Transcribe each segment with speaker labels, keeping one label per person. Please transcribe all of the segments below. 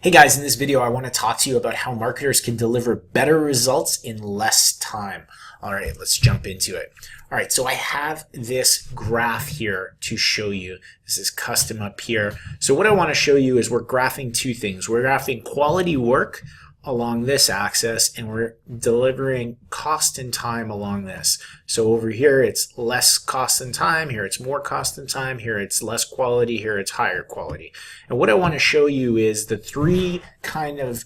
Speaker 1: Hey guys, in this video I want to talk to you about how marketers can deliver better results in less time. Alright, let's jump into it. Alright, so I have this graph here to show you. This is custom up here. So what I want to show you is we're graphing two things. We're graphing quality work along this axis, and we're delivering cost and time along this. So over here it's less cost and time, here it's more cost and time, here it's less quality, here it's higher quality. And what I want to show you is the three kind of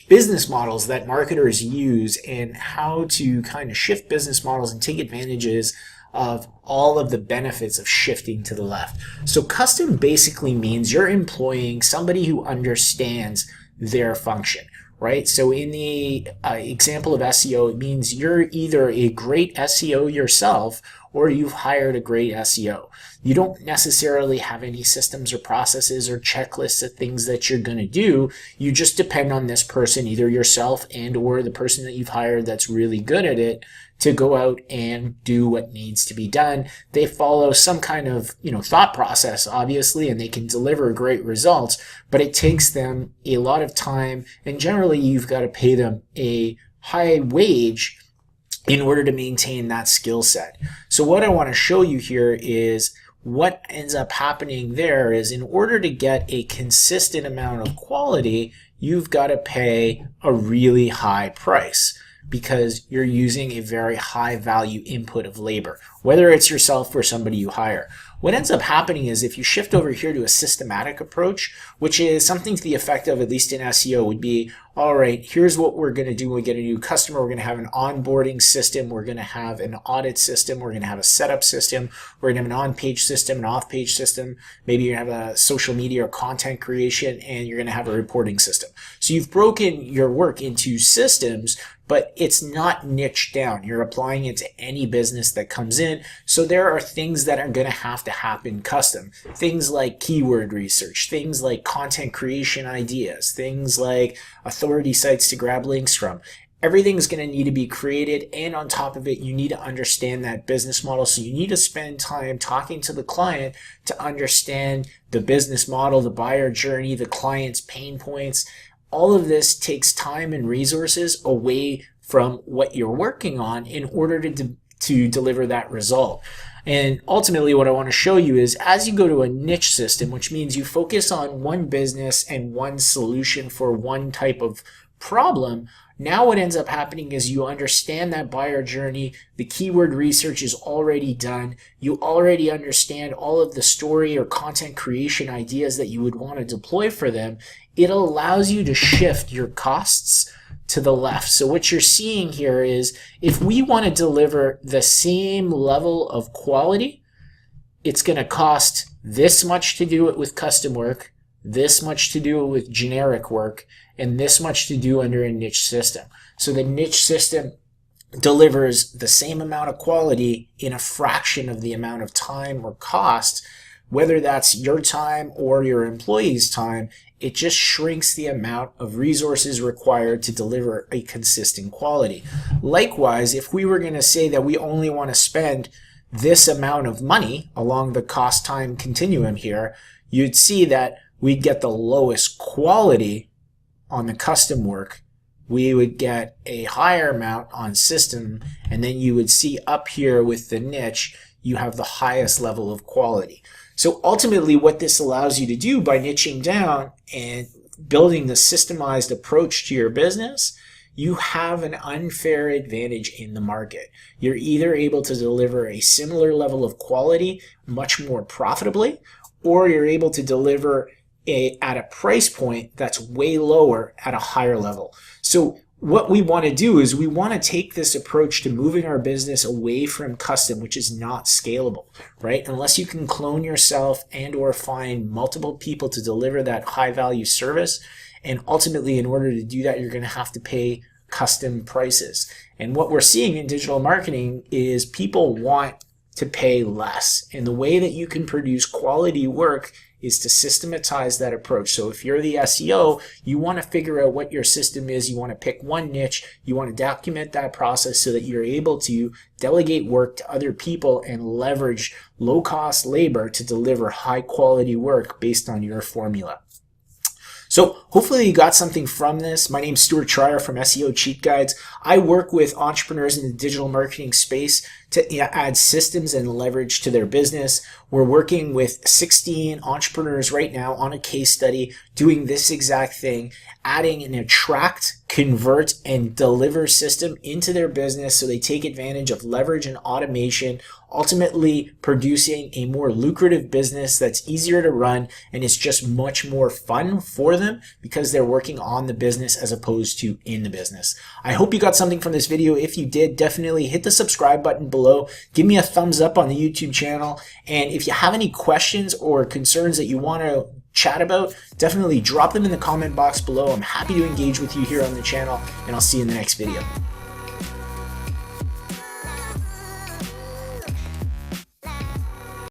Speaker 1: business models that marketers use and how to kind of shift business models and take advantages of all of the benefits of shifting to the left. So custom basically means you're employing somebody who understands their function, right? So in the example of SEO, it means you're either a great SEO yourself or you've hired a great SEO. You don't necessarily have any systems or processes or checklists of things that you're going to do. You just depend on this person, either yourself and or the person that you've hired that's really good at it, to go out and do what needs to be done. They follow some kind of, thought process, obviously, and they can deliver great results, but it takes them a lot of time, and generally you've got to pay them a high wage in order to maintain that skill set. So what I want to show you here is what ends up happening there is, in order to get a consistent amount of quality, you've got to pay a really high price, because you're using a very high value input of labor, whether it's yourself or somebody you hire. What ends up happening is, if you shift over here to a systematic approach, which is something to the effect of, at least in SEO, would be, all right, here's what we're going to do when we get a new customer. We're going to have an onboarding system. We're going to have an audit system. We're going to have a setup system. We're going to have an on-page system, an off-page system. Maybe you're going to have a social media or content creation, and you're going to have a reporting system. So you've broken your work into systems, but it's not niched down. You're applying it to any business that comes in. So there are things that are going to have to happen custom. Things like keyword research, things like content creation ideas, things like authority sites to grab links from. Everything's going to need to be created, and on top of it, you need to understand that business model. So you need to spend time talking to the client to understand the business model, the buyer journey, the client's pain points. All of this takes time and resources away from what you're working on in order to deliver that result. And ultimately, what I want to show you is, as you go to a niche system, which means you focus on one business and one solution for one type of problem, now what ends up happening is you understand that buyer journey, the keyword research is already done, you already understand all of the story or content creation ideas that you would want to deploy for them. It allows you to shift your costs to the left. So what you're seeing here is, if we want to deliver the same level of quality, it's going to cost this much to do it with custom work, this much to do it with generic work, and this much to do under a niche system. So the niche system delivers the same amount of quality in a fraction of the amount of time or cost, whether that's your time or your employee's time. It just shrinks the amount of resources required to deliver a consistent quality. Likewise, if we were going to say that we only want to spend this amount of money along the cost time continuum here, you'd see that we'd get the lowest quality on the custom work, we would get a higher amount on system, and then you would see up here with the niche, you have the highest level of quality. So ultimately, what this allows you to do by niching down and building the systemized approach to your business, you have an unfair advantage in the market. You're either able to deliver a similar level of quality much more profitably, or you're able to deliver at a price point that's way lower at a higher level. So what we want to do is, we want to take this approach to moving our business away from custom, which is not scalable, right? Unless you can clone yourself and or find multiple people to deliver that high value service. And ultimately, in order to do that, you're going to have to pay custom prices. And what we're seeing in digital marketing is people want to pay less. And the way that you can produce quality work is to systematize that approach. So if you're the SEO, you want to figure out what your system is. You want to pick one niche. You want to document that process so that you're able to delegate work to other people and leverage low-cost labor to deliver high-quality work based on your formula. So hopefully you got something from this. My name's Stuart Trier from SEO Cheat Guides. I work with entrepreneurs in the digital marketing space to add systems and leverage to their business. We're working with 16 entrepreneurs right now on a case study doing this exact thing, adding an attract, convert, and deliver system into their business so they take advantage of leverage and automation, ultimately producing a more lucrative business that's easier to run and it's just much more fun for them because they're working on the business as opposed to in the business. I hope you got something from this video. If you did, definitely hit the subscribe button below. Give me a thumbs up on the YouTube channel. And if you have any questions or concerns that you want to chat about, definitely drop them in the comment box below. I'm happy to engage with you here on the channel, and I'll see you in the next video.